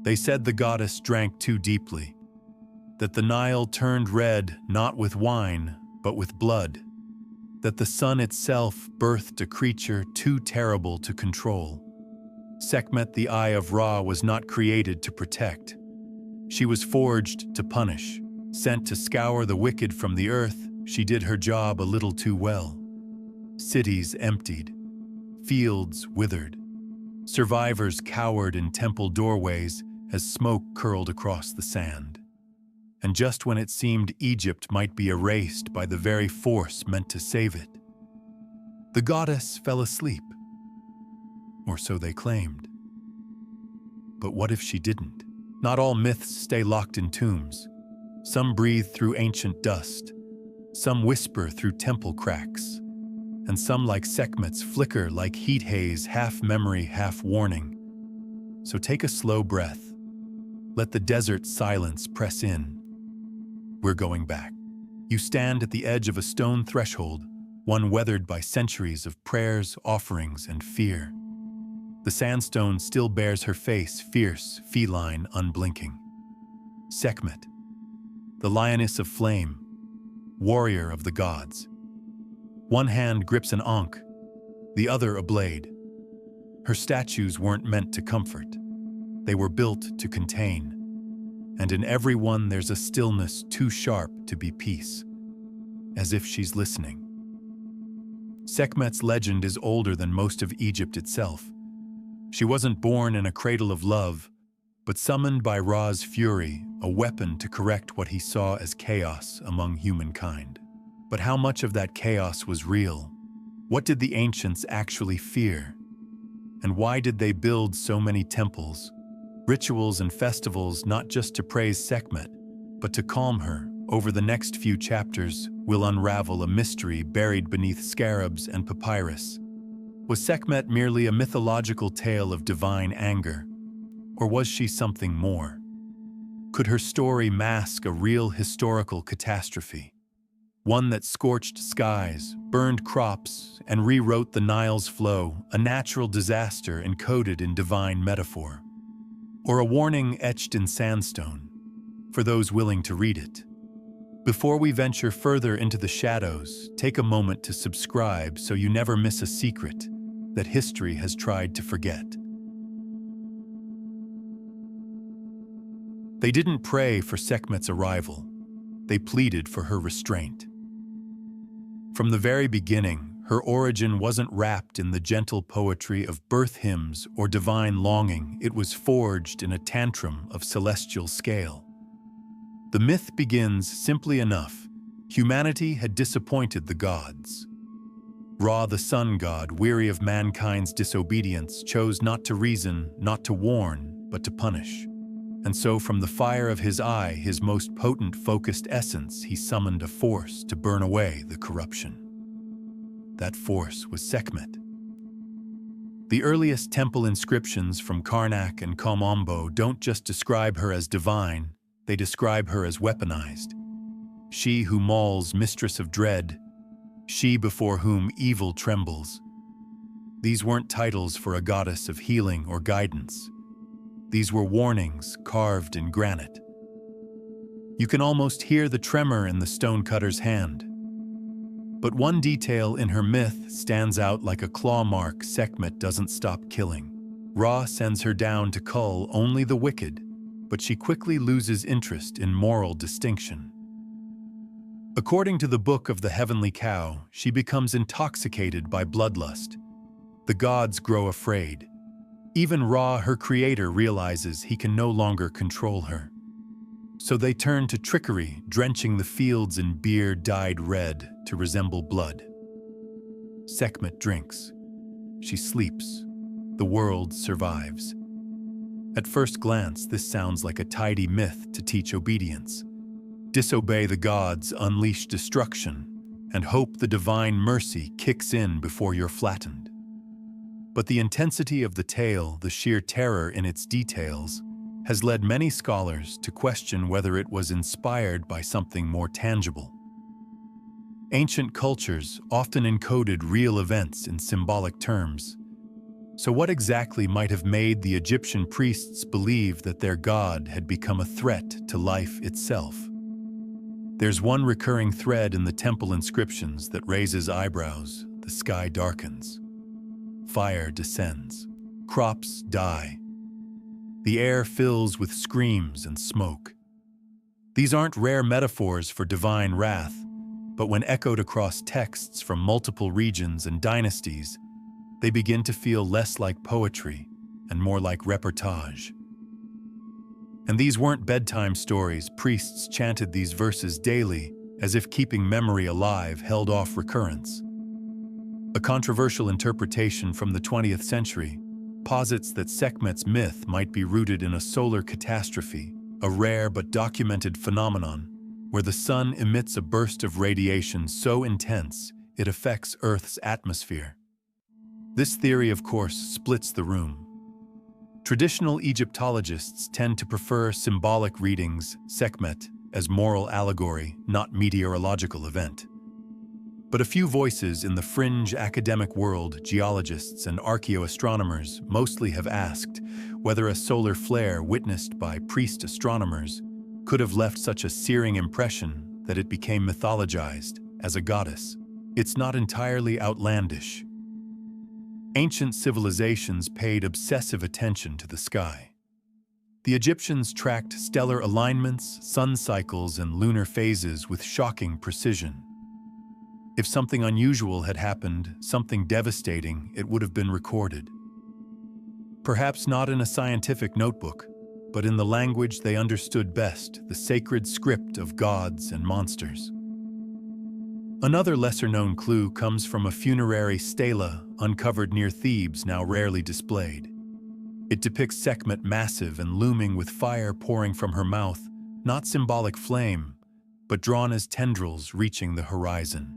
They said the goddess drank too deeply, that the Nile turned red not with wine, but with blood, that the sun itself birthed a creature too terrible to control. Sekhmet, the Eye of Ra, was not created to protect. She was forged to punish. Sent to scour the wicked from the earth, she did her job a little too well. Cities emptied, fields withered, survivors cowered in temple doorways as smoke curled across the sand. And just when it seemed Egypt might be erased by the very force meant to save it, the goddess fell asleep. Or so they claimed. But what if she didn't? Not all myths stay locked in tombs. Some breathe through ancient dust, some whisper through temple cracks, and some, like Sekhmet's, flicker like heat haze, half memory, half warning. So take a slow breath. Let the desert silence press in. We're going back. You stand at the edge of a stone threshold, one weathered by centuries of prayers, offerings, and fear. The sandstone still bears her face, fierce, feline, unblinking. Sekhmet, the lioness of flame, warrior of the gods. One hand grips an ankh, the other a blade. Her statues weren't meant to comfort. They were built to contain. And in every one there's a stillness too sharp to be peace, as if she's listening. Sekhmet's legend is older than most of Egypt itself. She wasn't born in a cradle of love, but summoned by Ra's fury, a weapon to correct what he saw as chaos among humankind. But how much of that chaos was real? What did the ancients actually fear? And why did they build so many temples, rituals and festivals, not just to praise Sekhmet, but to calm her? Over the next few chapters, we'll unravel a mystery buried beneath scarabs and papyrus. Was Sekhmet merely a mythological tale of divine anger, or was she something more? Could her story mask a real historical catastrophe? One that scorched skies, burned crops, and rewrote the Nile's flow, a natural disaster encoded in divine metaphor. Or a warning etched in sandstone, for those willing to read it. Before we venture further into the shadows, take a moment to subscribe so you never miss a secret that history has tried to forget. They didn't pray for Sekhmet's arrival. They pleaded for her restraint. From the very beginning, her origin wasn't wrapped in the gentle poetry of birth hymns or divine longing. It was forged in a tantrum of celestial scale. The myth begins simply enough. Humanity had disappointed the gods. Ra, the sun god, weary of mankind's disobedience, chose not to reason, not to warn, but to punish. And so from the fire of his eye, his most potent focused essence, he summoned a force to burn away the corruption. That force was Sekhmet. The earliest temple inscriptions from Karnak and Kom-Ombo don't just describe her as divine, they describe her as weaponized. She who mauls, mistress of dread, she before whom evil trembles. These weren't titles for a goddess of healing or guidance. These were warnings carved in granite. You can almost hear the tremor in the stonecutter's hand. But one detail in her myth stands out like a claw mark. Sekhmet doesn't stop killing. Ra sends her down to cull only the wicked, but she quickly loses interest in moral distinction. According to the Book of the Heavenly Cow, she becomes intoxicated by bloodlust. The gods grow afraid. Even Ra, her creator, realizes he can no longer control her. So they turn to trickery, drenching the fields in beer dyed red to resemble blood. Sekhmet drinks. She sleeps. The world survives. At first glance, this sounds like a tidy myth to teach obedience. Disobey the gods, unleash destruction, and hope the divine mercy kicks in before you're flattened. But the intensity of the tale, the sheer terror in its details, has led many scholars to question whether it was inspired by something more tangible. Ancient cultures often encoded real events in symbolic terms. So what exactly might have made the Egyptian priests believe that their god had become a threat to life itself? There's one recurring thread in the temple inscriptions that raises eyebrows. The sky darkens. Fire descends. Crops die. The air fills with screams and smoke. These aren't rare metaphors for divine wrath, but when echoed across texts from multiple regions and dynasties, they begin to feel less like poetry and more like reportage. And these weren't bedtime stories. Priests chanted these verses daily, as if keeping memory alive held off recurrence. A controversial interpretation from the 20th century posits that Sekhmet's myth might be rooted in a solar catastrophe, a rare but documented phenomenon where the sun emits a burst of radiation so intense it affects Earth's atmosphere. This theory, of course, splits the room. Traditional Egyptologists tend to prefer symbolic readings, Sekhmet, as moral allegory, not meteorological event. But a few voices in the fringe academic world, geologists and archaeoastronomers, mostly have asked whether a solar flare witnessed by priest astronomers could have left such a searing impression that it became mythologized as a goddess. It's not entirely outlandish. Ancient civilizations paid obsessive attention to the sky. The Egyptians tracked stellar alignments, sun cycles, and lunar phases with shocking precision. If something unusual had happened, something devastating, it would have been recorded. Perhaps not in a scientific notebook, but in the language they understood best, the sacred script of gods and monsters. Another lesser-known clue comes from a funerary stela uncovered near Thebes, now rarely displayed. It depicts Sekhmet massive and looming with fire pouring from her mouth, not symbolic flame, but drawn as tendrils reaching the horizon.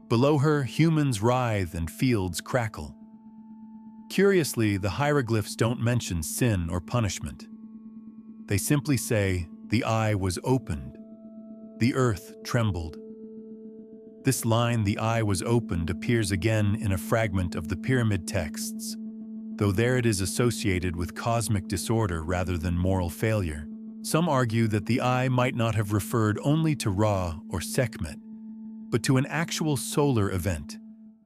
Below her, humans writhe and fields crackle. Curiously, the hieroglyphs don't mention sin or punishment. They simply say, "The eye was opened. The earth trembled." This line, "the eye was opened," appears again in a fragment of the pyramid texts, though there it is associated with cosmic disorder rather than moral failure. Some argue that the eye might not have referred only to Ra or Sekhmet, but to an actual solar event,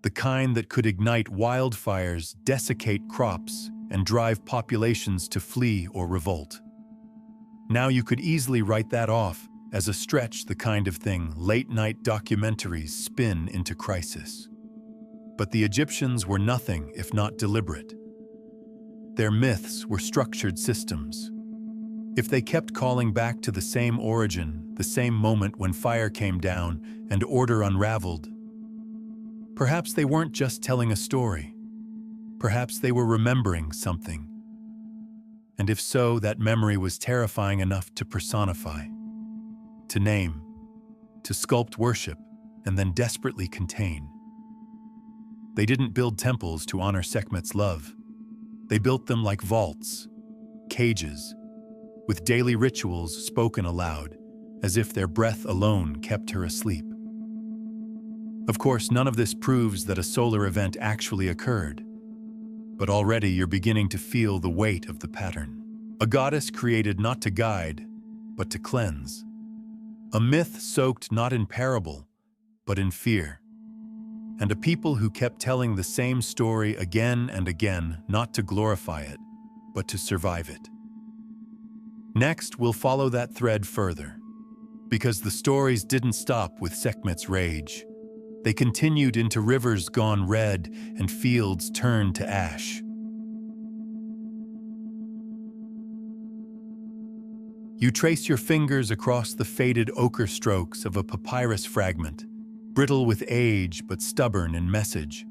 the kind that could ignite wildfires, desiccate crops, and drive populations to flee or revolt. Now you could easily write that off as a stretch, the kind of thing late-night documentaries spin into crisis. But the Egyptians were nothing if not deliberate. Their myths were structured systems. If they kept calling back to the same origin, the same moment when fire came down and order unraveled, perhaps they weren't just telling a story. Perhaps they were remembering something. And if so, that memory was terrifying enough to personify, to name, to sculpt worship, and then desperately contain. They didn't build temples to honor Sekhmet's love. They built them like vaults, cages, with daily rituals spoken aloud, as if their breath alone kept her asleep. Of course, none of this proves that a solar event actually occurred, but already you're beginning to feel the weight of the pattern. A goddess created not to guide, but to cleanse. A myth soaked not in parable, but in fear. And a people who kept telling the same story again and again, not to glorify it, but to survive it. Next, we'll follow that thread further, because the stories didn't stop with Sekhmet's rage. They continued into rivers gone red and fields turned to ash. You trace your fingers across the faded ochre strokes of a papyrus fragment, brittle with age but stubborn in message.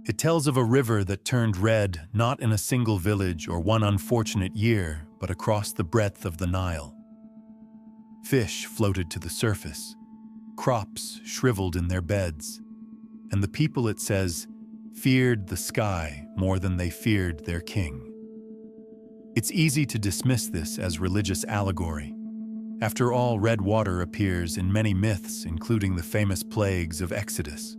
It tells of a river that turned red not in a single village or one unfortunate year, but across the breadth of the Nile. Fish floated to the surface. Crops shriveled in their beds, and the people, it says, feared the sky more than they feared their king. It's easy to dismiss this as religious allegory. After all, red water appears in many myths, including the famous plagues of Exodus.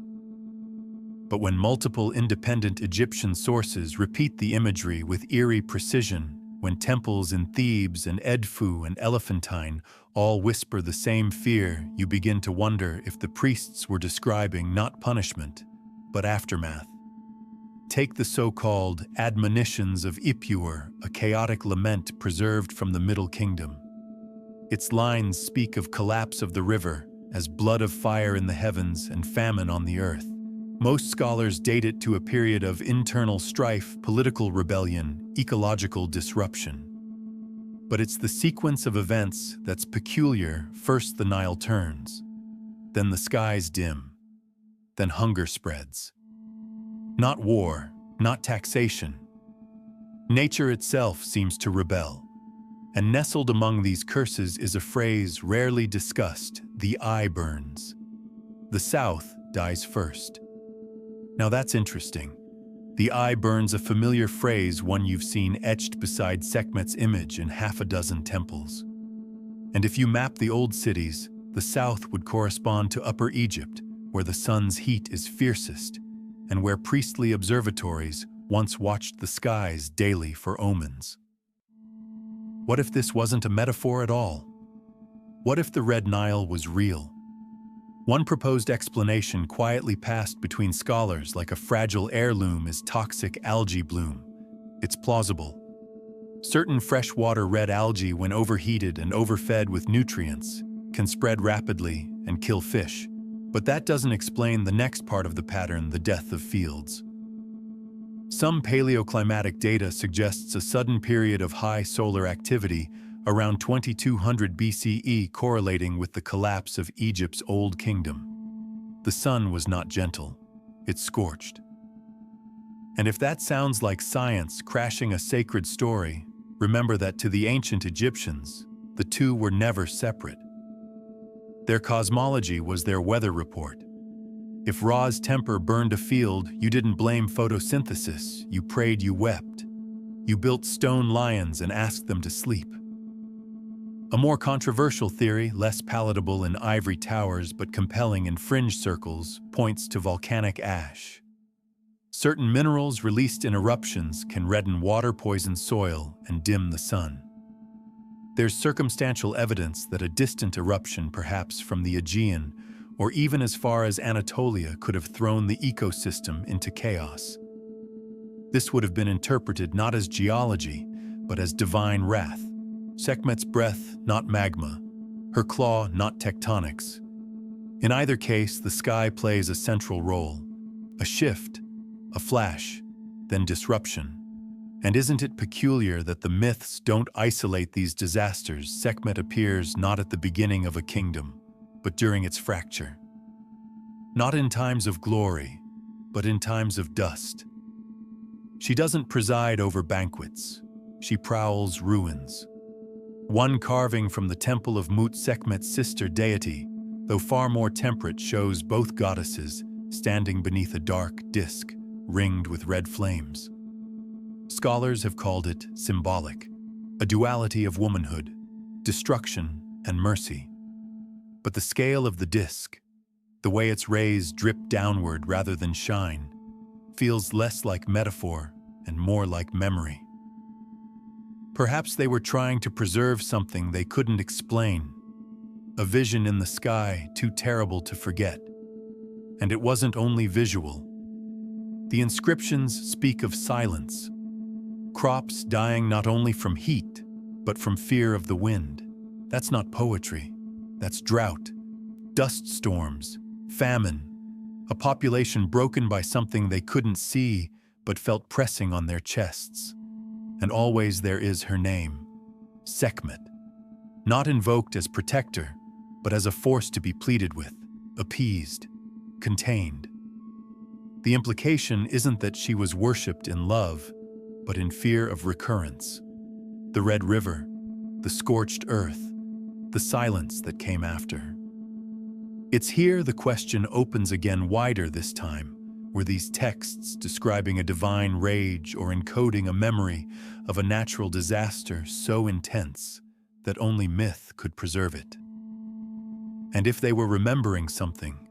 But when multiple independent Egyptian sources repeat the imagery with eerie precision, when temples in Thebes and Edfu and Elephantine all whisper the same fear, you begin to wonder if the priests were describing not punishment, but aftermath. Take the so-called admonitions of Ippur, a chaotic lament preserved from the Middle Kingdom. Its lines speak of collapse of the river as blood of fire in the heavens and famine on the earth. Most scholars date it to a period of internal strife, political rebellion, ecological disruption. But it's the sequence of events that's peculiar. First the Nile turns, then the skies dim, then hunger spreads. Not war, not taxation. Nature itself seems to rebel. And nestled among these curses is a phrase rarely discussed: the eye burns. The South dies first. Now that's interesting. The eye burns, a familiar phrase, one you've seen etched beside Sekhmet's image in half a dozen temples. And if you map the old cities, the South would correspond to Upper Egypt, where the sun's heat is fiercest, and where priestly observatories once watched the skies daily for omens. What if this wasn't a metaphor at all? What if the Red Nile was real? One proposed explanation quietly passed between scholars like a fragile heirloom is toxic algae bloom. It's plausible. Certain freshwater red algae, when overheated and overfed with nutrients, can spread rapidly and kill fish. But that doesn't explain the next part of the pattern: the death of fields. Some paleoclimatic data suggests a sudden period of high solar activity around 2200 BCE, correlating with the collapse of Egypt's Old Kingdom. The sun was not gentle, it scorched. And if that sounds like science crashing a sacred story, remember that to the ancient Egyptians, the two were never separate. Their cosmology was their weather report. If Ra's temper burned a field, you didn't blame photosynthesis, you prayed, you wept. You built stone lions and asked them to sleep. A more controversial theory, less palatable in ivory towers but compelling in fringe circles, points to volcanic ash. Certain minerals released in eruptions can redden water-poisoned soil and dim the sun. There's circumstantial evidence that a distant eruption, perhaps from the Aegean or even as far as Anatolia, could have thrown the ecosystem into chaos. This would have been interpreted not as geology, but as divine wrath. Sekhmet's breath, not magma. Her claw, not tectonics. In either case, the sky plays a central role. A shift, a flash, then disruption. And isn't it peculiar that the myths don't isolate these disasters? Sekhmet appears not at the beginning of a kingdom, but during its fracture. Not in times of glory, but in times of dust. She doesn't preside over banquets. She prowls ruins. One carving from the temple of Mut, Sekhmet's sister deity, though far more temperate, shows both goddesses standing beneath a dark disk ringed with red flames. Scholars have called it symbolic, a duality of womanhood, destruction and mercy. But the scale of the disk, the way its rays drip downward rather than shine, feels less like metaphor and more like memory. Perhaps they were trying to preserve something they couldn't explain, a vision in the sky too terrible to forget. And it wasn't only visual. The inscriptions speak of silence, crops dying not only from heat, but from fear of the wind. That's not poetry, that's drought, dust storms, famine, a population broken by something they couldn't see but felt pressing on their chests. And always there is her name, Sekhmet, not invoked as protector, but as a force to be pleaded with, appeased, contained. The implication isn't that she was worshipped in love, but in fear of recurrence. The Red River, the scorched earth, the silence that came after. It's here the question opens again, wider this time. Were these texts describing a divine rage or encoding a memory of a natural disaster so intense that only myth could preserve it? And if they were remembering something,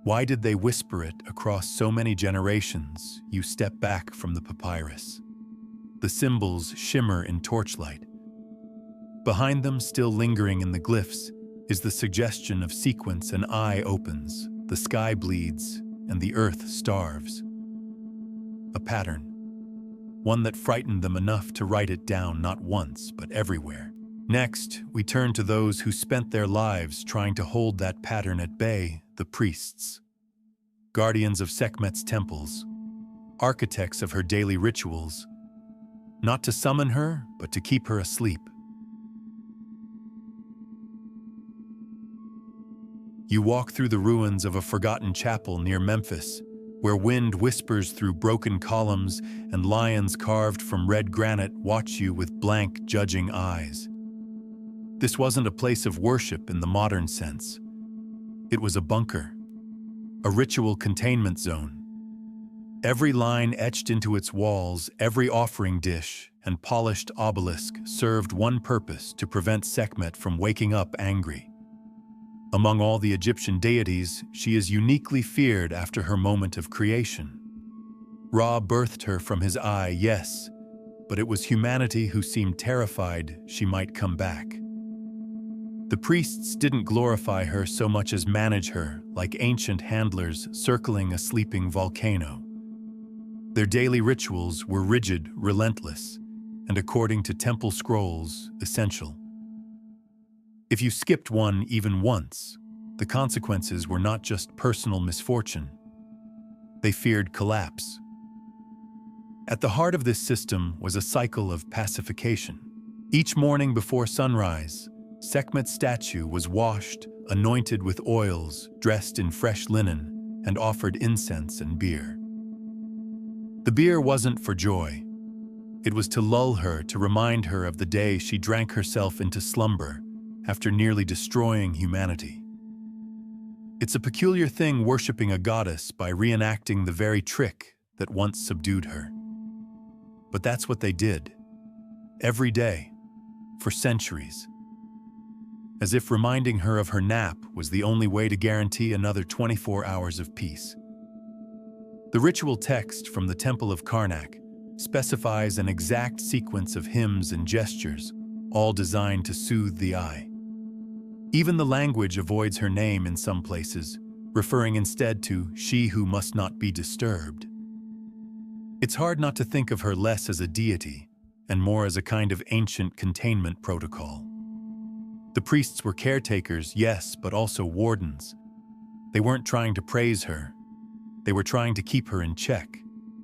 Why did they whisper it across so many generations? You step back from the papyrus. The symbols shimmer in torchlight. Behind them, still lingering in the glyphs, is the suggestion of sequence. An eye opens, the sky bleeds, and the earth starves. A pattern. One that frightened them enough to write it down not once, but everywhere. Next, we turn to those who spent their lives trying to hold that pattern at bay, the priests. Guardians of Sekhmet's temples, architects of her daily rituals, not to summon her, but to keep her asleep. You walk through the ruins of a forgotten chapel near Memphis, where wind whispers through broken columns and lions carved from red granite watch you with blank, judging eyes. This wasn't a place of worship in the modern sense. It was a bunker, a ritual containment zone. Every line etched into its walls, every offering dish and polished obelisk served one purpose: to prevent Sekhmet from waking up angry. Among all the Egyptian deities, she is uniquely feared after her moment of creation. Ra birthed her from his eye, yes, but it was humanity who seemed terrified she might come back. The priests didn't glorify her so much as manage her, like ancient handlers circling a sleeping volcano. Their daily rituals were rigid, relentless, and according to temple scrolls, essential. If you skipped one even once, the consequences were not just personal misfortune. They feared collapse. At the heart of this system was a cycle of pacification. Each morning before sunrise, Sekhmet's statue was washed, anointed with oils, dressed in fresh linen, and offered incense and beer. The beer wasn't for joy. It was to lull her, to remind her of the day she drank herself into slumber after nearly destroying humanity. It's a peculiar thing worshipping a goddess by reenacting the very trick that once subdued her. But that's what they did. Every day, for centuries. As if reminding her of her nap was the only way to guarantee another 24 hours of peace. The ritual text from the Temple of Karnak specifies an exact sequence of hymns and gestures, all designed to soothe the eye. Even the language avoids her name in some places, referring instead to she who must not be disturbed. It's hard not to think of her less as a deity and more as a kind of ancient containment protocol. The priests were caretakers, yes, but also wardens. They weren't trying to praise her. They were trying to keep her in check.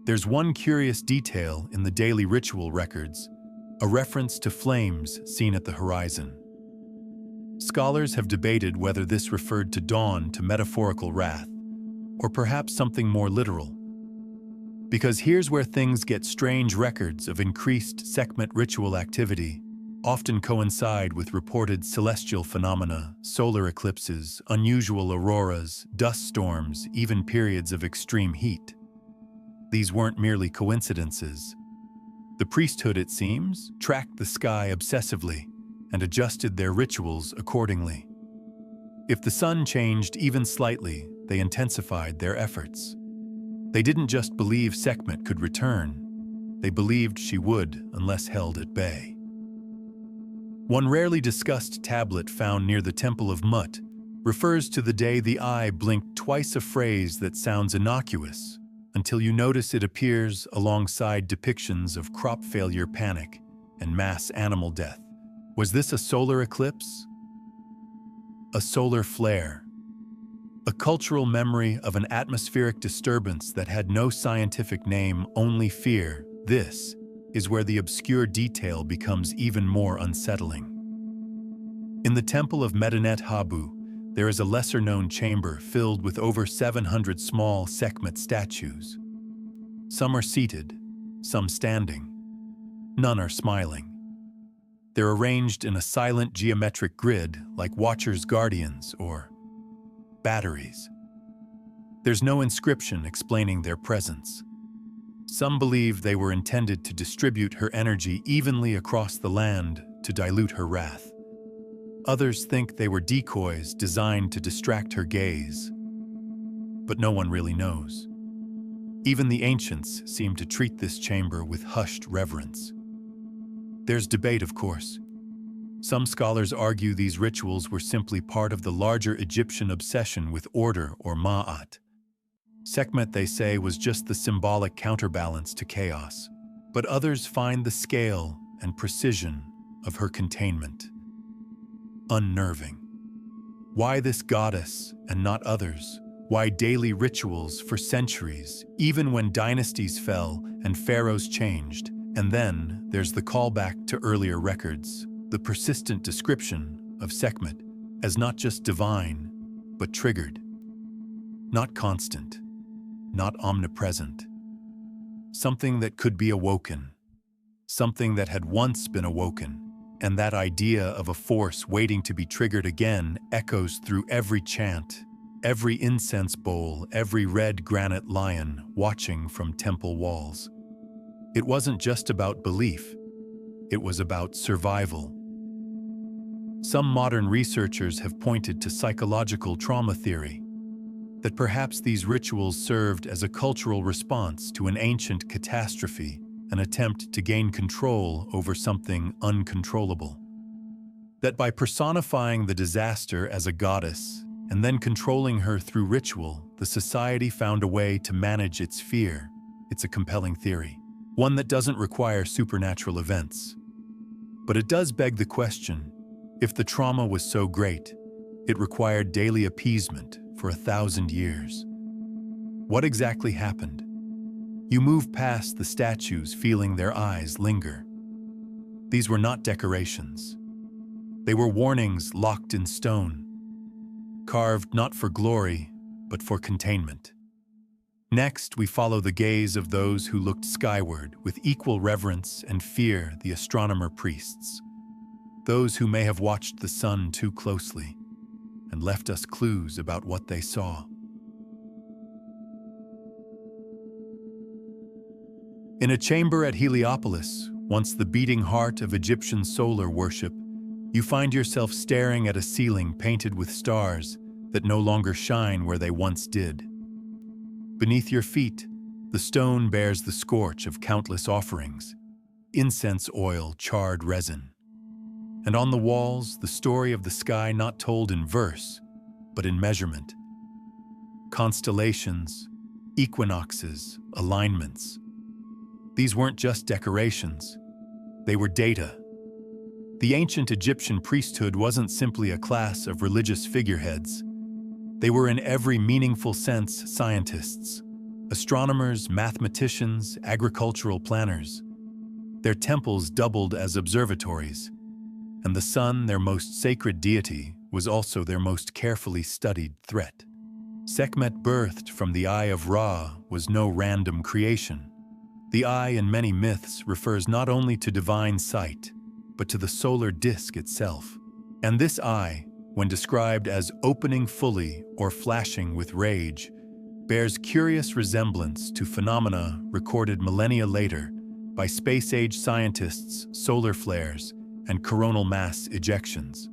There's one curious detail in the daily ritual records, a reference to flames seen at the horizon. Scholars have debated whether this referred to dawn, to metaphorical wrath, or perhaps something more literal. Because here's where things get strange. Records of increased Sekhmet ritual activity often coincide with reported celestial phenomena, solar eclipses, unusual auroras, dust storms, even periods of extreme heat. These weren't merely coincidences. The priesthood, it seems, tracked the sky obsessively and adjusted their rituals accordingly. If the sun changed even slightly, they intensified their efforts. They didn't just believe Sekhmet could return, they believed she would unless held at bay. One rarely discussed tablet found near the Temple of Mut refers to the day the eye blinked twice, a phrase that sounds innocuous until you notice it appears alongside depictions of crop failure, panic, and mass animal death. Was this a solar eclipse? A solar flare? A cultural memory of an atmospheric disturbance that had no scientific name, only fear? This is where the obscure detail becomes even more unsettling. In the Temple of Medinet Habu, there is a lesser-known chamber filled with over 700 small Sekhmet statues. Some are seated, some standing. None are smiling. They're arranged in a silent geometric grid like watchers' guardians or batteries. There's no inscription explaining their presence. Some believe they were intended to distribute her energy evenly across the land to dilute her wrath. Others think they were decoys designed to distract her gaze. but no one really knows. Even the ancients seem to treat this chamber with hushed reverence. There's debate, of course. Some scholars argue these rituals were simply part of the larger Egyptian obsession with order or ma'at. Sekhmet, they say, was just the symbolic counterbalance to chaos. But others find the scale and precision of her containment unnerving. Why this goddess and not others? Why daily rituals for centuries, even when dynasties fell and pharaohs changed? And then there's the callback to earlier records, the persistent description of Sekhmet as not just divine, but triggered. Not constant, not omnipresent. Something that could be awoken. Something that had once been awoken. And that idea of a force waiting to be triggered again echoes through every chant, every incense bowl, every red granite lion watching from temple walls. It wasn't just about belief, it was about survival. Some modern researchers have pointed to psychological trauma theory, that perhaps these rituals served as a cultural response to an ancient catastrophe, an attempt to gain control over something uncontrollable. That by personifying the disaster as a goddess and then controlling her through ritual, the society found a way to manage its fear. It's a compelling theory, one that doesn't require supernatural events. But it does beg the question, if the trauma was so great, it required daily appeasement for 1,000 years. What exactly happened? You move past the statues, feeling their eyes linger. These were not decorations. They were warnings locked in stone, carved not for glory, but for containment. Next, we follow the gaze of those who looked skyward with equal reverence and fear, the astronomer priests, those who may have watched the sun too closely and left us clues about what they saw. In a chamber at Heliopolis, once the beating heart of Egyptian solar worship, you find yourself staring at a ceiling painted with stars that no longer shine where they once did. Beneath your feet, the stone bears the scorch of countless offerings, incense oil, charred resin. And on the walls, the story of the sky not told in verse, but in measurement. Constellations, equinoxes, alignments. These weren't just decorations, they were data. The ancient Egyptian priesthood wasn't simply a class of religious figureheads. They were in every meaningful sense scientists, astronomers, mathematicians, agricultural planners. Their temples doubled as observatories, and the sun, their most sacred deity, was also their most carefully studied threat. Sekhmet, birthed from the eye of Ra, was no random creation. The eye in many myths refers not only to divine sight, but to the solar disk itself. And this eye, when described as opening fully or flashing with rage, bears curious resemblance to phenomena recorded millennia later by space-age scientists, solar flares, and coronal mass ejections.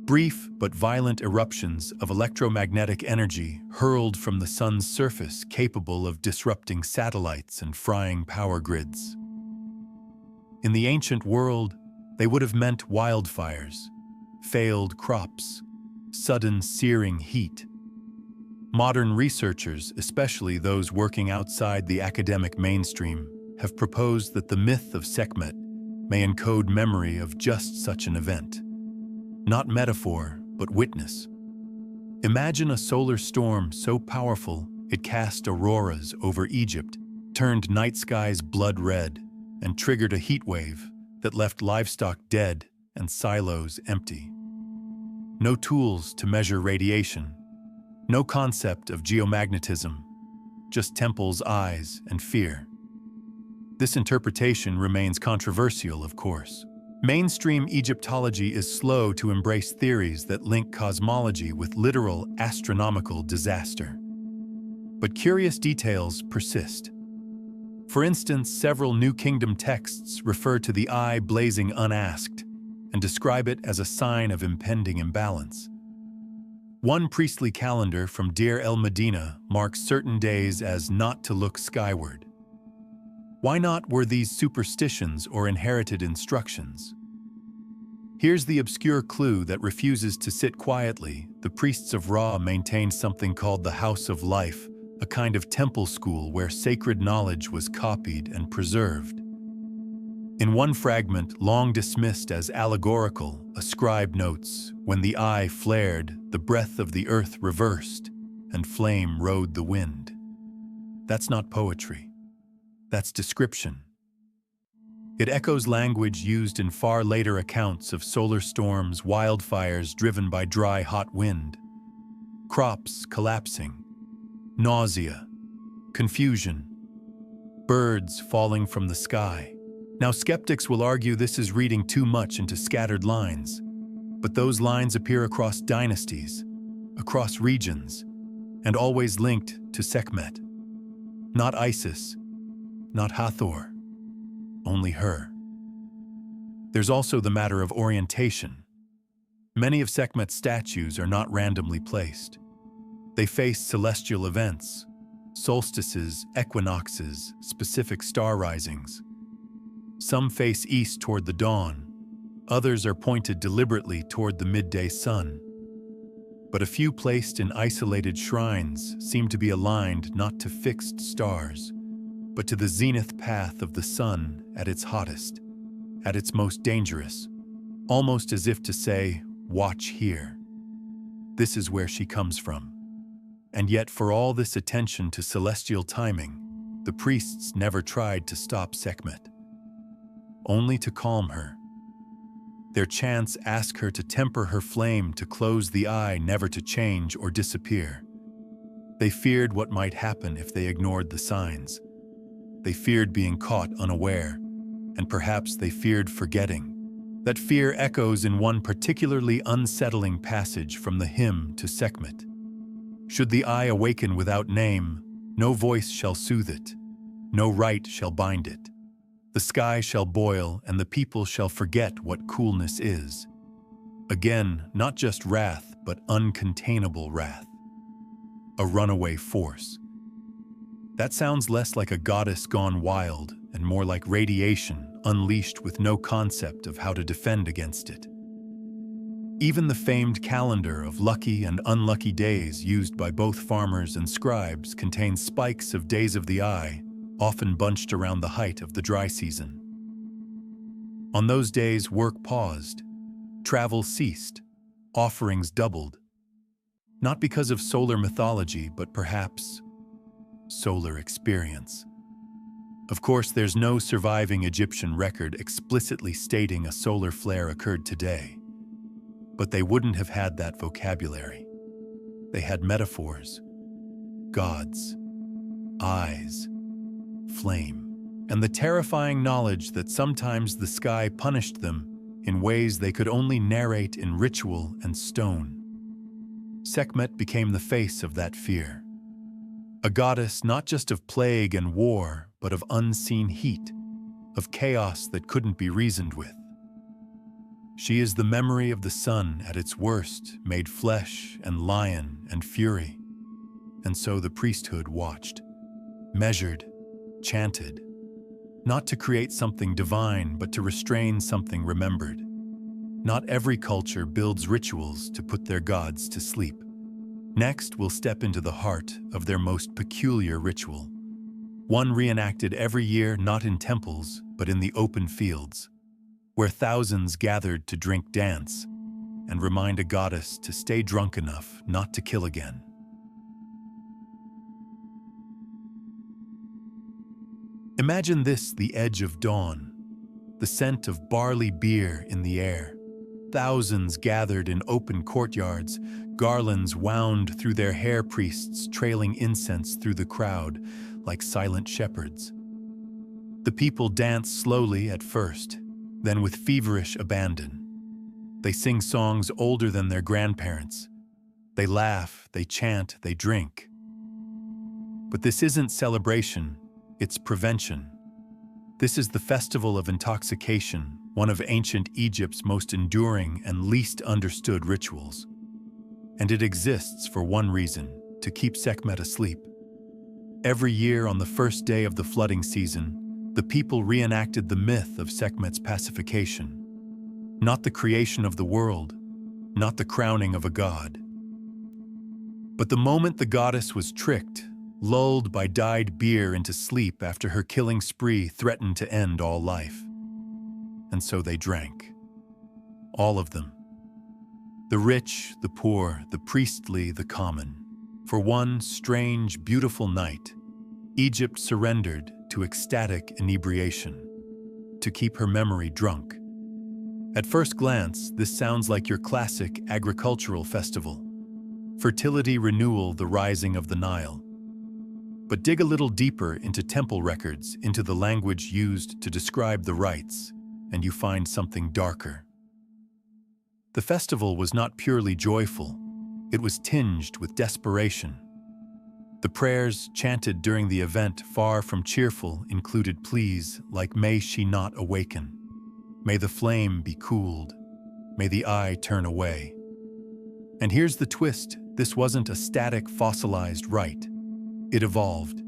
Brief but violent eruptions of electromagnetic energy hurled from the sun's surface, capable of disrupting satellites and frying power grids. In the ancient world, they would have meant wildfires, failed crops, sudden searing heat. Modern researchers, especially those working outside the academic mainstream, have proposed that the myth of Sekhmet may encode memory of just such an event. Not metaphor, but witness. Imagine a solar storm so powerful it cast auroras over Egypt, turned night skies blood red, and triggered a heat wave that left livestock dead and silos empty. No tools to measure radiation, no concept of geomagnetism, just temples' eyes and fear. This interpretation remains controversial, of course. Mainstream Egyptology is slow to embrace theories that link cosmology with literal astronomical disaster. But curious details persist. For instance, several New Kingdom texts refer to the eye blazing unasked and describe it as a sign of impending imbalance. One priestly calendar from Deir el-Medina marks certain days as not to look skyward. Why not were these superstitions or inherited instructions? Here's the obscure clue that refuses to sit quietly. The priests of Ra maintained something called the House of Life, a kind of temple school where sacred knowledge was copied and preserved. In one fragment, long dismissed as allegorical, a scribe notes, "When the eye flared, the breath of the earth reversed, and flame rode the wind." That's not poetry. That's description. It echoes language used in far later accounts of solar storms, wildfires driven by dry, hot wind, crops collapsing, nausea, confusion, birds falling from the sky. Now, skeptics will argue this is reading too much into scattered lines, but those lines appear across dynasties, across regions, and always linked to Sekhmet. Not Isis, not Hathor, only her. There's also the matter of orientation. Many of Sekhmet's statues are not randomly placed. They face celestial events, solstices, equinoxes, specific star risings. Some face east toward the dawn, others are pointed deliberately toward the midday sun. But a few placed in isolated shrines seem to be aligned not to fixed stars, but to the zenith path of the sun at its hottest, at its most dangerous, almost as if to say, "Watch here. This is where she comes from." And yet, for all this attention to celestial timing, the priests never tried to stop Sekhmet, only to calm her. Their chants ask her to temper her flame, to close the eye, never to change or disappear. They feared what might happen if they ignored the signs. They feared being caught unaware, and perhaps they feared forgetting. That fear echoes in one particularly unsettling passage from the hymn to Sekhmet. "Should the eye awaken without name, no voice shall soothe it, no rite shall bind it. The sky shall boil, and the people shall forget what coolness is." Again, not just wrath, but uncontainable wrath. A runaway force. That sounds less like a goddess gone wild and more like radiation unleashed with no concept of how to defend against it. Even the famed calendar of lucky and unlucky days used by both farmers and scribes contains spikes of days of the eye, often bunched around the height of the dry season. On those days, work paused, travel ceased, offerings doubled. Not because of solar mythology, but perhaps solar experience. Of course, there's no surviving Egyptian record explicitly stating a solar flare occurred today. But they wouldn't have had that vocabulary. They had metaphors, gods, eyes, flame, and the terrifying knowledge that sometimes the sky punished them in ways they could only narrate in ritual and stone. Sekhmet became the face of that fear. A goddess not just of plague and war, but of unseen heat, of chaos that couldn't be reasoned with. She is the memory of the sun at its worst, made flesh and lion and fury. And so the priesthood watched, measured, chanted, not to create something divine, but to restrain something remembered. Not every culture builds rituals to put their gods to sleep. Next, we'll step into the heart of their most peculiar ritual. One reenacted every year, not in temples, but in the open fields, where thousands gathered to drink, dance, and remind a goddess to stay drunk enough not to kill again. Imagine this: the edge of dawn, the scent of barley beer in the air. Thousands gathered in open courtyards, garlands wound through their hair, priests trailing incense through the crowd like silent shepherds. The people dance slowly at first, then with feverish abandon. They sing songs older than their grandparents. They laugh, they chant, they drink. But this isn't celebration, it's prevention. This is the festival of intoxication, one of ancient Egypt's most enduring and least understood rituals. And it exists for one reason: to keep Sekhmet asleep. Every year on the first day of the flooding season, the people reenacted the myth of Sekhmet's pacification. Not the creation of the world, not the crowning of a god. But the moment the goddess was tricked, lulled by dyed beer into sleep after her killing spree threatened to end all life. And so they drank. All of them. The rich, the poor, the priestly, the common. For one strange, beautiful night, Egypt surrendered to ecstatic inebriation, to keep her memory drunk. At first glance, this sounds like your classic agricultural festival. Fertility renewal, the rising of the Nile. But dig a little deeper into temple records, into the language used to describe the rites, and you find something darker. The festival was not purely joyful, it was tinged with desperation. The prayers chanted during the event, far from cheerful, included pleas like "May she not awaken," "May the flame be cooled," "May the eye turn away." And here's the twist: this wasn't a static, fossilized rite. It evolved.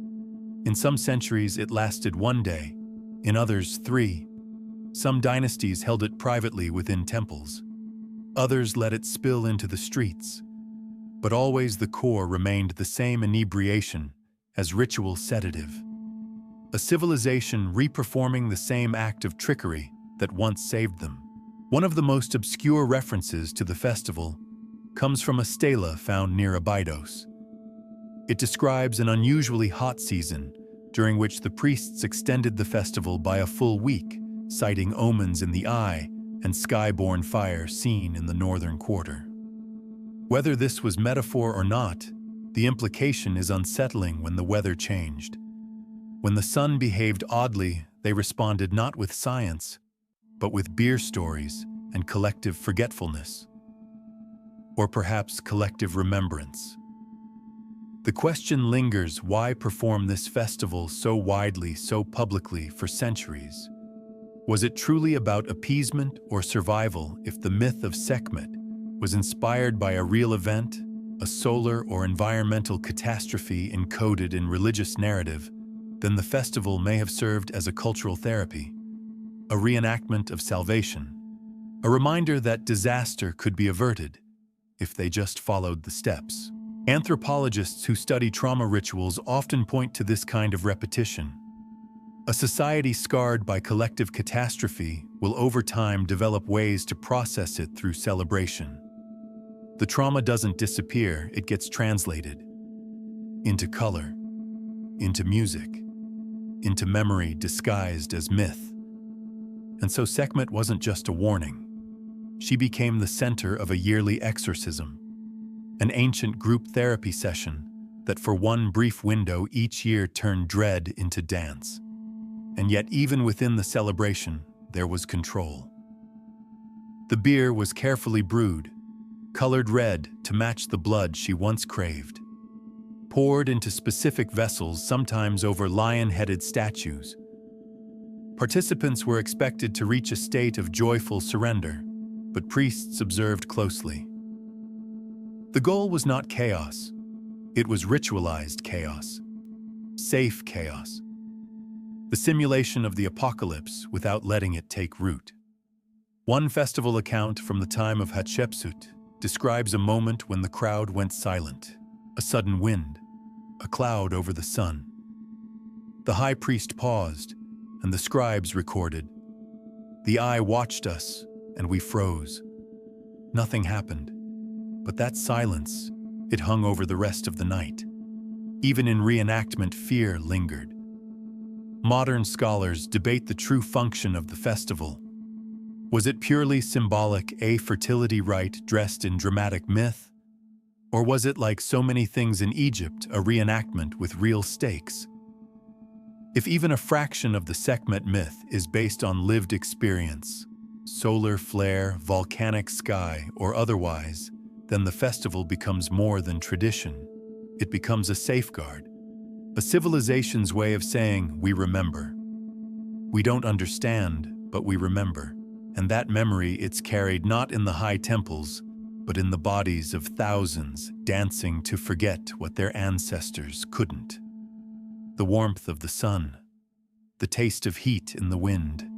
In some centuries, it lasted one day, in others, 3. Some dynasties held it privately within temples. Others let it spill into the streets. But always the core remained the same: inebriation as ritual sedative. A civilization reperforming the same act of trickery that once saved them. One of the most obscure references to the festival comes from a stela found near Abydos. It describes an unusually hot season during which the priests extended the festival by a full week, citing omens in the eye and sky-borne fire seen in the northern quarter. Whether this was metaphor or not, the implication is unsettling. When the weather changed, when the sun behaved oddly, they responded not with science, but with beer stories and collective forgetfulness. Or perhaps collective remembrance. The question lingers: why perform this festival so widely, so publicly, for centuries? Was it truly about appeasement or survival? If the myth of Sekhmet was inspired by a real event, a solar or environmental catastrophe encoded in religious narrative, then the festival may have served as a cultural therapy, a reenactment of salvation, a reminder that disaster could be averted if they just followed the steps. Anthropologists who study trauma rituals often point to this kind of repetition. A society scarred by collective catastrophe will over time develop ways to process it through celebration. The trauma doesn't disappear, it gets translated into color, into music, into memory disguised as myth. And so Sekhmet wasn't just a warning. She became the center of a yearly exorcism, an ancient group therapy session that for one brief window each year turned dread into dance. And yet even within the celebration, there was control. The beer was carefully brewed, colored red to match the blood she once craved, poured into specific vessels, sometimes over lion-headed statues. Participants were expected to reach a state of joyful surrender, but priests observed closely. The goal was not chaos. It was ritualized chaos, safe chaos, the simulation of the apocalypse without letting it take root. One festival account from the time of Hatshepsut describes a moment when the crowd went silent, a sudden wind, a cloud over the sun. The high priest paused, and the scribes recorded. The eye watched us, and we froze. Nothing happened, but that silence, it hung over the rest of the night. Even in reenactment, fear lingered. Modern scholars debate the true function of the festival. Was it purely symbolic, a fertility rite dressed in dramatic myth? Or was it, like so many things in Egypt, a reenactment with real stakes? If even a fraction of the Sekhmet myth is based on lived experience, solar flare, volcanic sky, or otherwise, then the festival becomes more than tradition. It becomes a safeguard, a civilization's way of saying, we remember. We don't understand, but we remember. And that memory, it's carried not in the high temples, but in the bodies of thousands dancing to forget what their ancestors couldn't. The warmth of the sun, the taste of heat in the wind,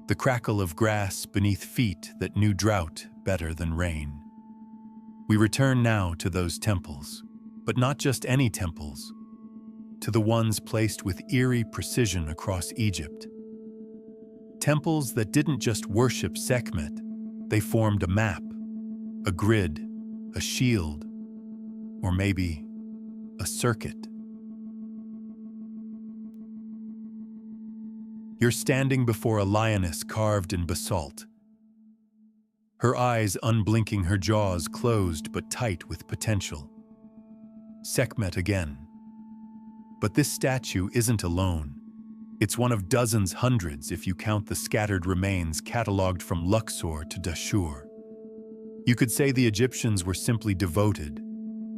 the crackle of grass beneath feet that knew drought better than rain. We return now to those temples, but not just any temples, to the ones placed with eerie precision across Egypt. Temples that didn't just worship Sekhmet, they formed a map, a grid, a shield, or maybe a circuit. You're standing before a lioness carved in basalt, her eyes unblinking, her jaws closed but tight with potential. Sekhmet again. But this statue isn't alone. It's one of dozens, hundreds, if you count the scattered remains catalogued from Luxor to Dashur. You could say the Egyptians were simply devoted,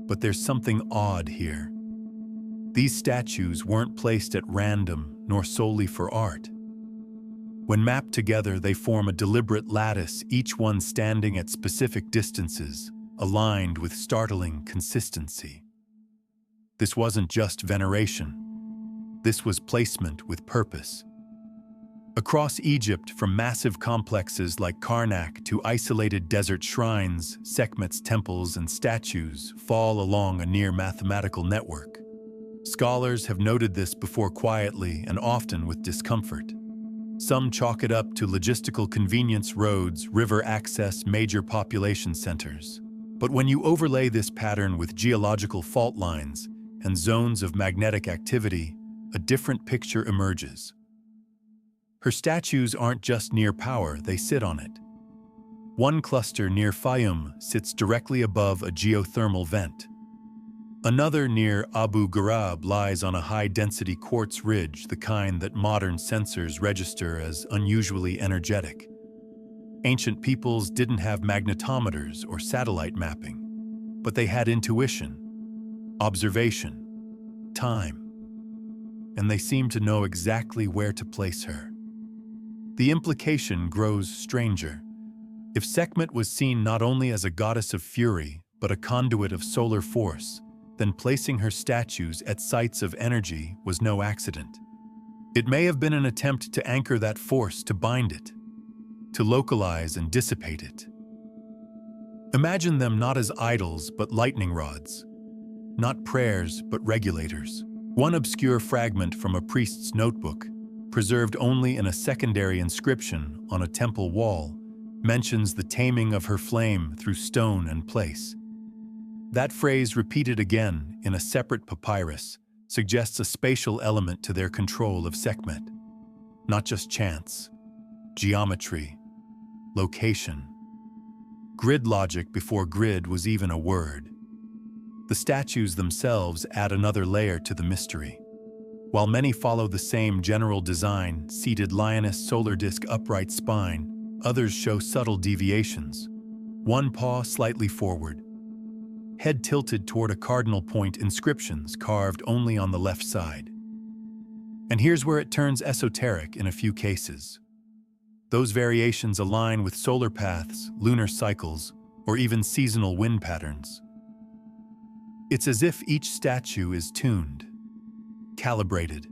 but there's something odd here. These statues weren't placed at random nor solely for art. When mapped together, they form a deliberate lattice, each one standing at specific distances, aligned with startling consistency. This wasn't just veneration. This was placement with purpose. Across Egypt, from massive complexes like Karnak to isolated desert shrines, Sekhmet's temples and statues fall along a near mathematical network. Scholars have noted this before quietly and often with discomfort. Some chalk it up to logistical convenience: roads, river access, major population centers. But when you overlay this pattern with geological fault lines and zones of magnetic activity, a different picture emerges. Her statues aren't just near power, they sit on it. One cluster near Fayum sits directly above a geothermal vent. Another near Abu Ghurab lies on a high-density quartz ridge, the kind that modern sensors register as unusually energetic. Ancient peoples didn't have magnetometers or satellite mapping, but they had intuition, observation, time, and they seemed to know exactly where to place her. The implication grows stranger. If Sekhmet was seen not only as a goddess of fury, but a conduit of solar force, then placing her statues at sites of energy was no accident. It may have been an attempt to anchor that force, to bind it, to localize and dissipate it. Imagine them not as idols but lightning rods, not prayers but regulators. One obscure fragment from a priest's notebook, preserved only in a secondary inscription on a temple wall, mentions the taming of her flame through stone and place. That phrase, repeated again in a separate papyrus, suggests a spatial element to their control of Sekhmet. Not just chance, geometry, location. Grid logic before grid was even a word. The statues themselves add another layer to the mystery. While many follow the same general design, seated lioness, solar disk, upright spine, others show subtle deviations. One paw slightly forward, head tilted toward a cardinal point, inscriptions carved only on the left side. And here's where it turns esoteric in a few cases. Those variations align with solar paths, lunar cycles, or even seasonal wind patterns. It's as if each statue is tuned, calibrated.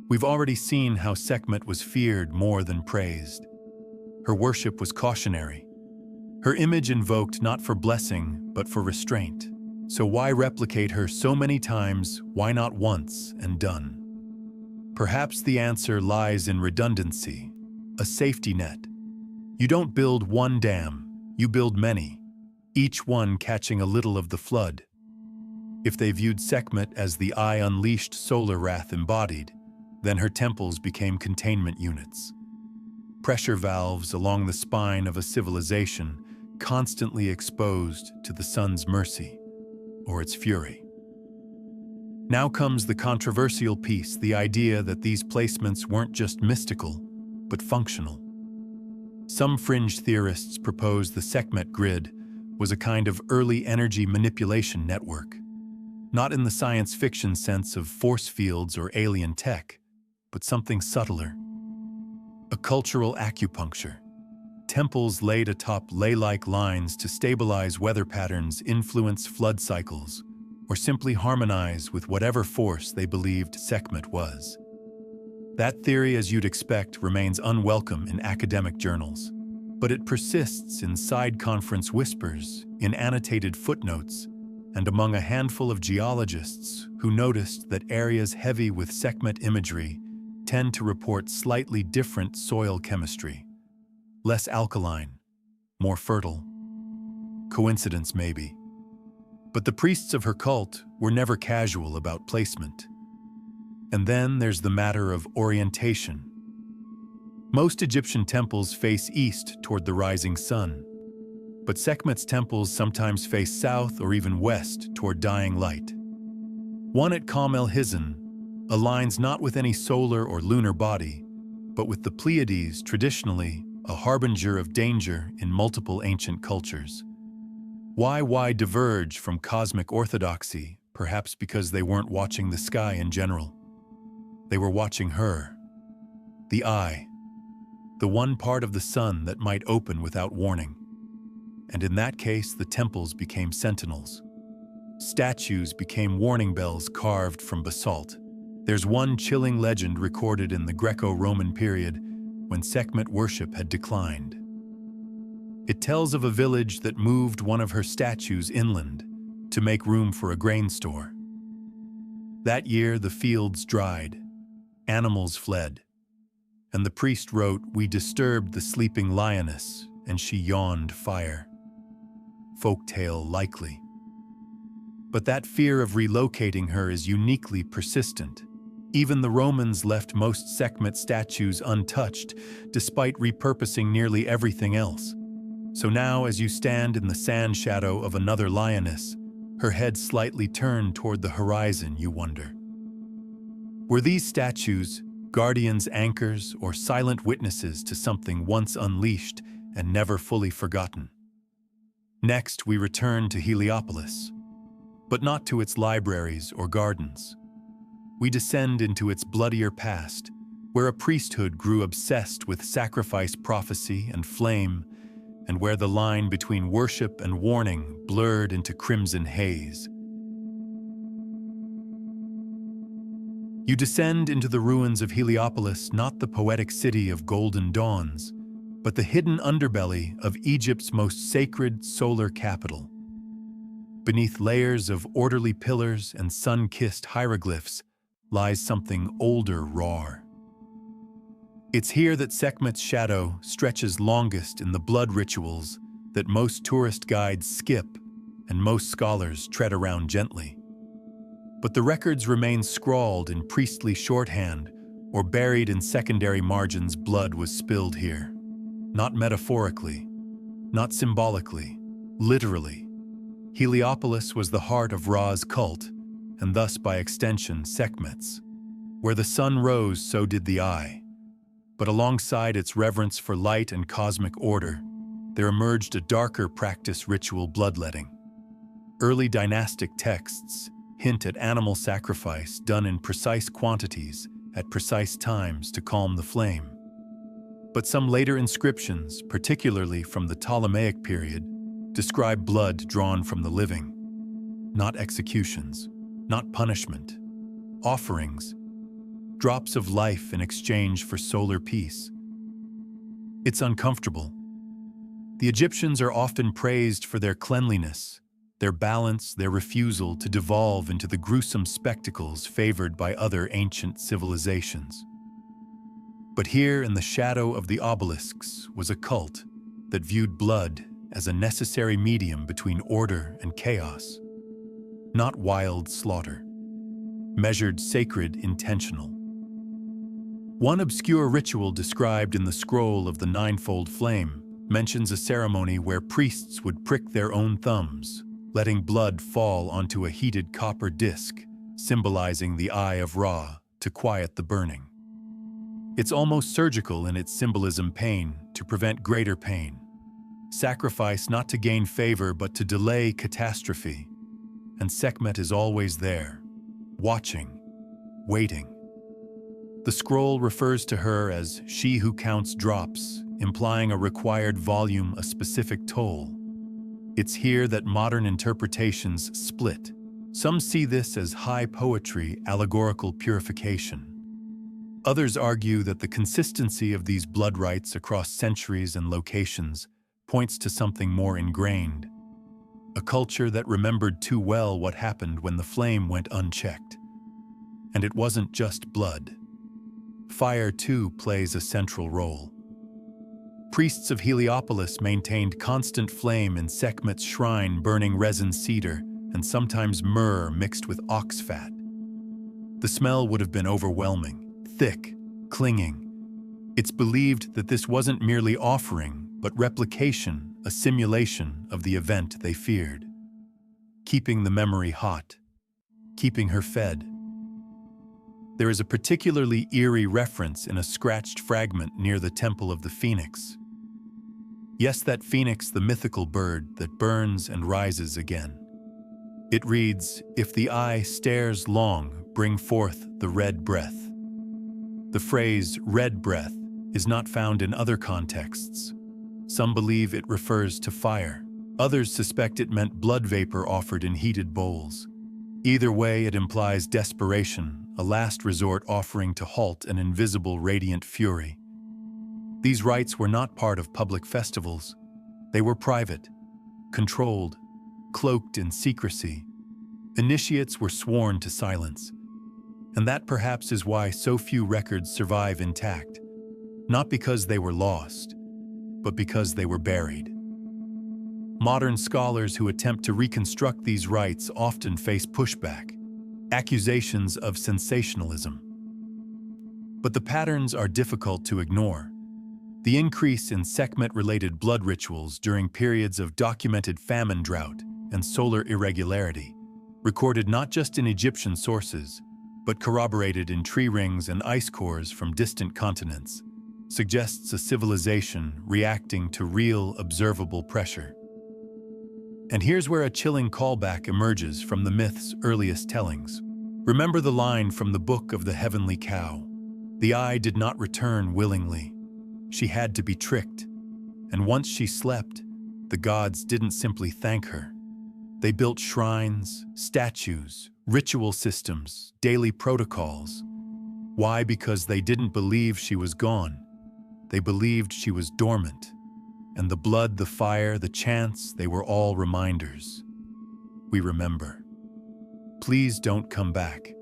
We've already seen how Sekhmet was feared more than praised. Her worship was cautionary. Her image invoked not for blessing, but for restraint. So why replicate her so many times? Why not once and done? Perhaps the answer lies in redundancy, a safety net. You don't build one dam, you build many, each one catching a little of the flood. If they viewed Sekhmet as the eye-unleashed solar wrath embodied, then her temples became containment units. Pressure valves along the spine of a civilization constantly exposed to the sun's mercy or its fury. Now comes the controversial piece, the idea that these placements weren't just mystical, but functional. Some fringe theorists propose the Sekhmet grid was a kind of early energy manipulation network, not in the science fiction sense of force fields or alien tech, but something subtler. A cultural acupuncture, temples laid atop ley-like lines to stabilize weather patterns, influence flood cycles, or simply harmonize with whatever force they believed Sekhmet was. That theory, as you'd expect, remains unwelcome in academic journals, but it persists in side conference whispers, in annotated footnotes, and among a handful of geologists who noticed that areas heavy with Sekhmet imagery tend to report slightly different soil chemistry. Less alkaline, more fertile. Coincidence, maybe. But the priests of her cult were never casual about placement. And then there's the matter of orientation. Most Egyptian temples face east toward the rising sun, but Sekhmet's temples sometimes face south or even west toward dying light. One at Qam el-Hizn aligns not with any solar or lunar body, but with the Pleiades, traditionally a harbinger of danger in multiple ancient cultures. Why diverge from cosmic orthodoxy? Perhaps because they weren't watching the sky in general. They were watching her, the eye, the one part of the sun that might open without warning. And in that case, the temples became sentinels. Statues became warning bells carved from basalt. There's one chilling legend recorded in the Greco-Roman period when Sekhmet worship had declined. It tells of a village that moved one of her statues inland to make room for a grain store. That year, the fields dried, animals fled, and the priest wrote, "We disturbed the sleeping lioness, and she yawned fire." Folktale likely. But that fear of relocating her is uniquely persistent. Even the Romans left most Sekhmet statues untouched, despite repurposing nearly everything else. So now, as you stand in the sand shadow of another lioness, her head slightly turned toward the horizon, you wonder. Were these statues guardians, anchors, or silent witnesses to something once unleashed and never fully forgotten? Next, we return to Heliopolis, but not to its libraries or gardens. We descend into its bloodier past, where a priesthood grew obsessed with sacrifice, prophecy, and flame, and where the line between worship and warning blurred into crimson haze. You descend into the ruins of Heliopolis, not the poetic city of golden dawns, but the hidden underbelly of Egypt's most sacred solar capital. Beneath layers of orderly pillars and sun-kissed hieroglyphs lies something older, raw. It's here that Sekhmet's shadow stretches longest in the blood rituals that most tourist guides skip and most scholars tread around gently. But the records remain scrawled in priestly shorthand or buried in secondary margins. Blood was spilled here. Not metaphorically, not symbolically, literally. Heliopolis was the heart of Ra's cult, and thus by extension Sekhmet's. Where the sun rose, so did the eye. But alongside its reverence for light and cosmic order, there emerged a darker practice: ritual bloodletting. Early dynastic texts hint at animal sacrifice done in precise quantities at precise times to calm the flame. But some later inscriptions, particularly from the Ptolemaic period, describe blood drawn from the living. Not executions, not punishment, offerings, drops of life in exchange for solar peace. It's uncomfortable. The Egyptians are often praised for their cleanliness, their balance, their refusal to devolve into the gruesome spectacles favored by other ancient civilizations. But here in the shadow of the obelisks was a cult that viewed blood as a necessary medium between order and chaos. Not wild slaughter, measured, sacred, intentional. One obscure ritual described in the scroll of the ninefold flame mentions a ceremony where priests would prick their own thumbs, letting blood fall onto a heated copper disc, symbolizing the eye of Ra, to quiet the burning. It's almost surgical in its symbolism: pain to prevent greater pain. Sacrifice not to gain favor but to delay catastrophe. And Sekhmet is always there, watching, waiting. The scroll refers to her as she who counts drops implying a required volume, a specific toll. It's here that modern interpretations split. Some see this as high poetry, allegorical purification. Others argue that the consistency of these blood rites across centuries and locations points to something more ingrained, a culture that remembered too well what happened when the flame went unchecked. And it wasn't just blood. Fire, too, plays a central role. Priests of Heliopolis maintained constant flame in Sekhmet's shrine, burning resin cedar and sometimes myrrh mixed with ox fat. The smell would have been overwhelming, thick, clinging. It's believed that this wasn't merely offering, but replication, a simulation of the event they feared. Keeping the memory hot, keeping her fed. There is a particularly eerie reference in a scratched fragment near the Temple of the Phoenix. Yes, that phoenix, the mythical bird that burns and rises again. It reads, "If the eye stares long, bring forth the red breath." The phrase red breath is not found in other contexts. Some believe it refers to fire. Others suspect it meant blood vapor offered in heated bowls. Either way, it implies desperation, a last resort offering to halt an invisible radiant fury. These rites were not part of public festivals. They were private, controlled, cloaked in secrecy. Initiates were sworn to silence. And that perhaps is why so few records survive intact, not because they were lost, but because they were buried. Modern scholars who attempt to reconstruct these rites often face pushback, accusations of sensationalism. But the patterns are difficult to ignore. The increase in Sekhmet-related blood rituals during periods of documented famine, drought, and solar irregularity, recorded not just in Egyptian sources, but corroborated in tree rings and ice cores from distant continents, suggests a civilization reacting to real, observable pressure. And here's where a chilling callback emerges from the myth's earliest tellings. Remember the line from the Book of the Heavenly Cow. The eye did not return willingly. She had to be tricked. And once she slept, the gods didn't simply thank her. They built shrines, statues, ritual systems, daily protocols. Why? Because they didn't believe she was gone. They believed she was dormant. And the blood, the fire, the chants, they were all reminders. We remember. Please don't come back.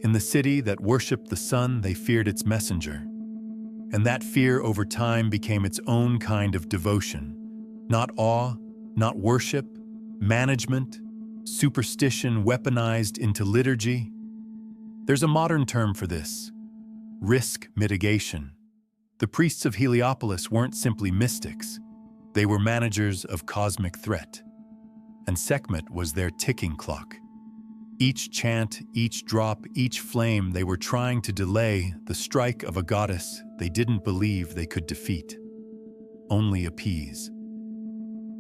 In the city that worshipped the sun, they feared its messenger. And that fear over time became its own kind of devotion. Not awe, not worship, management, superstition weaponized into liturgy. There's a modern term for this: risk mitigation. The priests of Heliopolis weren't simply mystics. They were managers of cosmic threat. And Sekhmet was their ticking clock. Each chant, each drop, each flame, they were trying to delay the strike of a goddess they didn't believe they could defeat, only appease.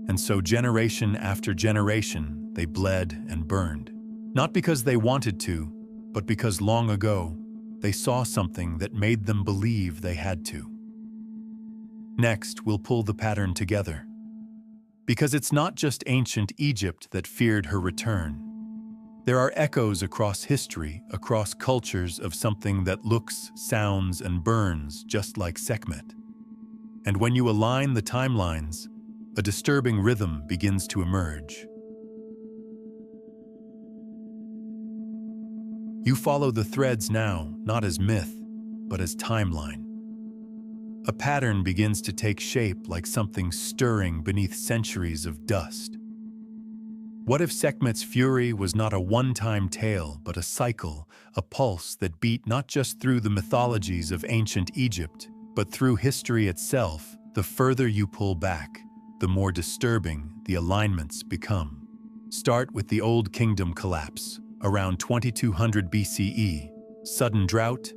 And so generation after generation, they bled and burned. Not because they wanted to, but because long ago, they saw something that made them believe they had to. Next, we'll pull the pattern together. Because it's not just ancient Egypt that feared her return. There are echoes across history, across cultures, of something that looks, sounds, and burns just like Sekhmet. And when you align the timelines, a disturbing rhythm begins to emerge. You follow the threads now, not as myth, but as timeline. A pattern begins to take shape like something stirring beneath centuries of dust. What if Sekhmet's fury was not a one-time tale, but a cycle, a pulse that beat not just through the mythologies of ancient Egypt, but through history itself? The further you pull back, the more disturbing the alignments become. Start with the Old Kingdom collapse, around 2200 BCE. Sudden drought,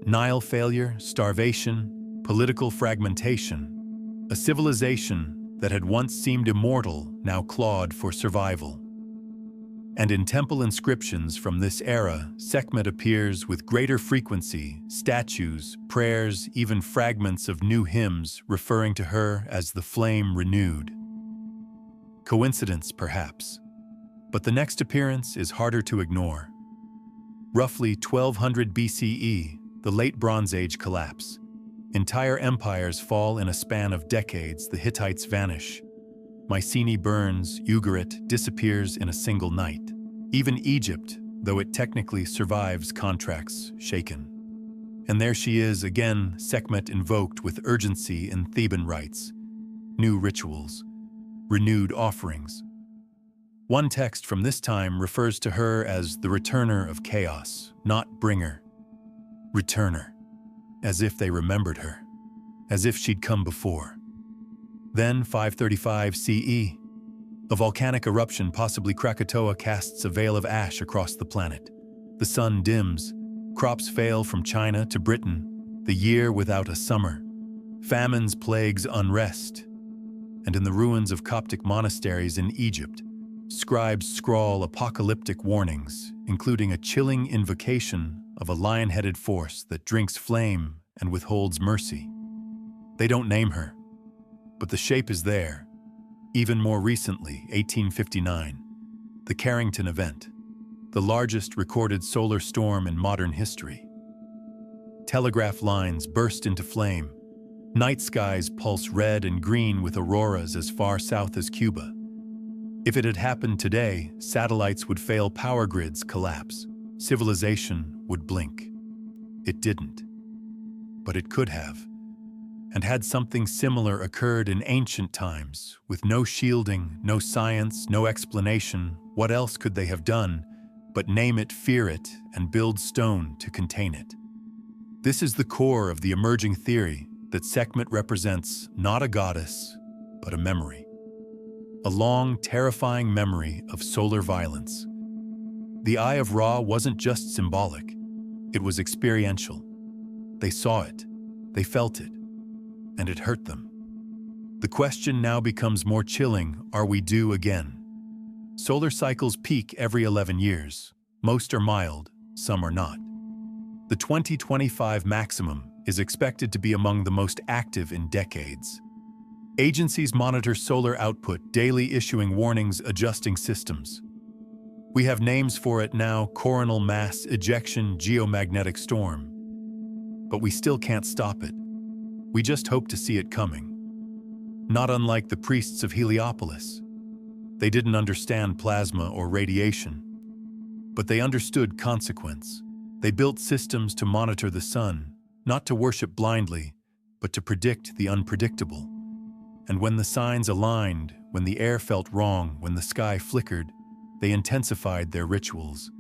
Nile failure, starvation, political fragmentation. A civilization that had once seemed immortal now clawed for survival. And in temple inscriptions from this era, Sekhmet appears with greater frequency, statues, prayers, even fragments of new hymns referring to her as the flame renewed. Coincidence, perhaps, but the next appearance is harder to ignore. Roughly 1200 BCE, the Late Bronze Age collapse. Entire empires fall in a span of decades, the Hittites vanish. Mycenae burns, Ugarit disappears in a single night. Even Egypt, though it technically survives, contracts, shaken. And there she is again, Sekhmet invoked with urgency in Theban rites. New rituals, renewed offerings. One text from this time refers to her as the returner of chaos, not bringer. Returner, as if they remembered her, as if she'd come before. Then, 535 CE, a volcanic eruption, possibly Krakatoa, casts a veil of ash across the planet. The sun dims, crops fail from China to Britain, the year without a summer. Famines, plagues, unrest. And in the ruins of Coptic monasteries in Egypt, scribes scrawl apocalyptic warnings, including a chilling invocation of a lion-headed force that drinks flame and withholds mercy. They don't name her, but the shape is there. Even more recently, 1859, the Carrington event, the largest recorded solar storm in modern history. Telegraph lines burst into flame. Night skies pulse red and green with auroras as far south as Cuba. If it had happened today, satellites would fail, power grids collapse, civilization would blink. It didn't. But it could have. And had something similar occurred in ancient times, with no shielding, no science, no explanation, what else could they have done but name it, fear it, and build stone to contain it? This is the core of the emerging theory that Sekhmet represents not a goddess, but a memory. A long, terrifying memory of solar violence. The Eye of Ra wasn't just symbolic, it was experiential. They saw it, they felt it, and it hurt them. The question now becomes more chilling: are we due again? Solar cycles peak every 11 years. Most are mild, some are not. The 2025 maximum is expected to be among the most active in decades. Agencies monitor solar output daily, issuing warnings, adjusting systems. We have names for it now: coronal mass ejection, geomagnetic storm. But we still can't stop it. We just hope to see it coming. Not unlike the priests of Heliopolis. They didn't understand plasma or radiation, but they understood consequence. They built systems to monitor the sun, not to worship blindly, but to predict the unpredictable. And when the signs aligned, when the air felt wrong, when the sky flickered, they intensified their rituals.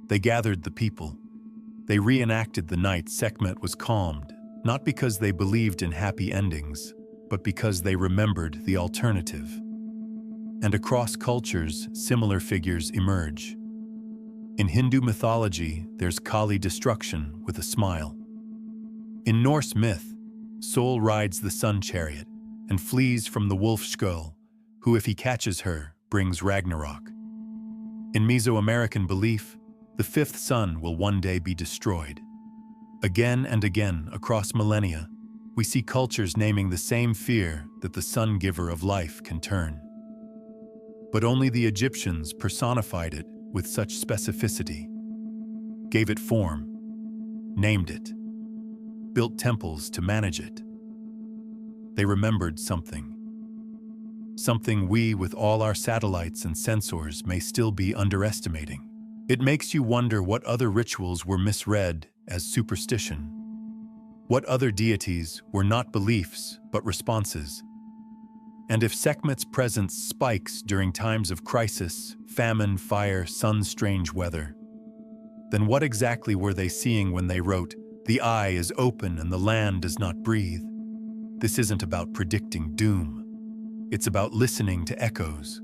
They gathered the people. They reenacted the night. Sekhmet was calmed, not because they believed in happy endings, but because they remembered the alternative. And across cultures, similar figures emerge. In Hindu mythology, there's Kali, destruction with a smile. In Norse myth, Sol rides the sun chariot and flees from the wolf Skull, who, if he catches her, brings Ragnarok. In Mesoamerican belief, the fifth sun will one day be destroyed. Again and again, across millennia, we see cultures naming the same fear that the sun giver of life can turn. But only the Egyptians personified it with such specificity, gave it form, named it, built temples to manage it. They remembered something. Something we, with all our satellites and sensors, may still be underestimating. It makes you wonder what other rituals were misread as superstition. What other deities were not beliefs, but responses? And if Sekhmet's presence spikes during times of crisis, famine, fire, sun's strange weather, then what exactly were they seeing when they wrote, "The eye is open and the land does not breathe"? This isn't about predicting doom. It's about listening to echoes,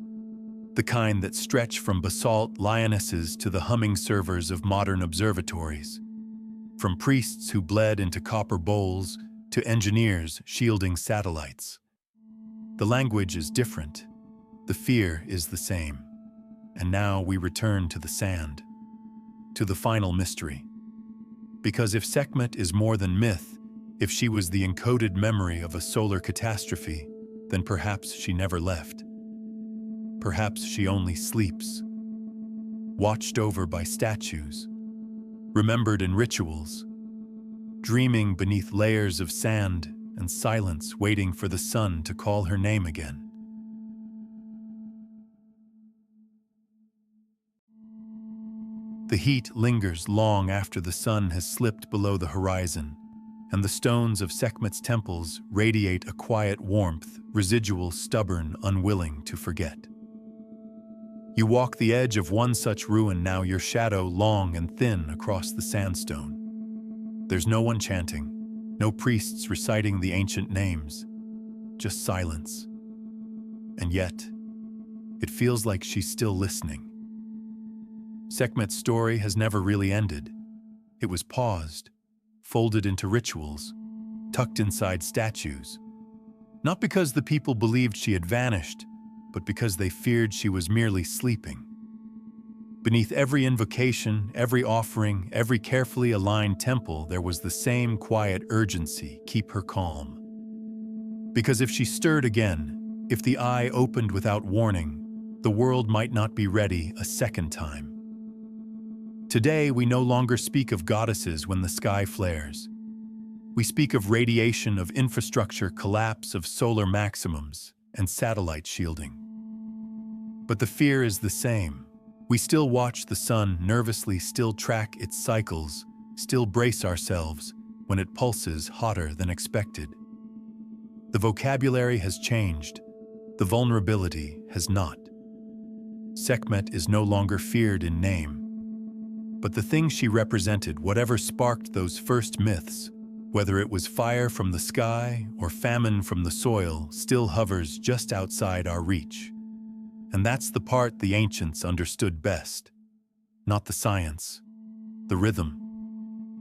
the kind that stretch from basalt lionesses to the humming servers of modern observatories, from priests who bled into copper bowls to engineers shielding satellites. The language is different. The fear is the same. And now we return to the sand, to the final mystery. Because if Sekhmet is more than myth, if she was the encoded memory of a solar catastrophe, then perhaps she never left. Perhaps she only sleeps, watched over by statues, remembered in rituals, dreaming beneath layers of sand and silence, waiting for the sun to call her name again. The heat lingers long after the sun has slipped below the horizon, and the stones of Sekhmet's temples radiate a quiet warmth, residual, stubborn, unwilling to forget. You walk the edge of one such ruin now, your shadow long and thin across the sandstone. There's no one chanting, no priests reciting the ancient names, just silence. And yet, it feels like she's still listening. Sekhmet's story has never really ended. It was paused, folded into rituals, tucked inside statues. Not because the people believed she had vanished, but because they feared she was merely sleeping. Beneath every invocation, every offering, every carefully aligned temple, there was the same quiet urgency: keep her calm. Because if she stirred again, if the eye opened without warning, the world might not be ready a second time. Today, we no longer speak of goddesses when the sky flares. We speak of radiation, of infrastructure collapse, of solar maximums, and satellite shielding. But the fear is the same. We still watch the sun nervously, still track its cycles, still brace ourselves when it pulses hotter than expected. The vocabulary has changed. The vulnerability has not. Sekhmet is no longer feared in name. But the thing she represented, whatever sparked those first myths, whether it was fire from the sky or famine from the soil, still hovers just outside our reach. And that's the part the ancients understood best. Not the science, the rhythm,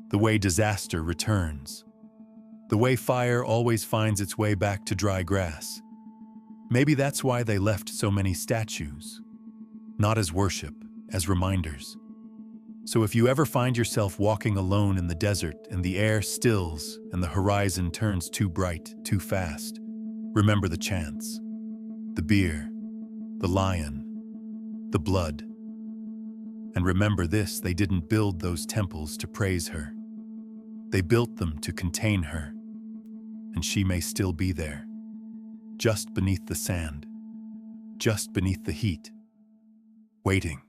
the way disaster returns, the way fire always finds its way back to dry grass. Maybe that's why they left so many statues, not as worship, as reminders. So if you ever find yourself walking alone in the desert and the air stills and the horizon turns too bright, too fast, remember the chants, the beer, the lion, the blood. And remember this: they didn't build those temples to praise her. They built them to contain her. And she may still be there, just beneath the sand, just beneath the heat, waiting.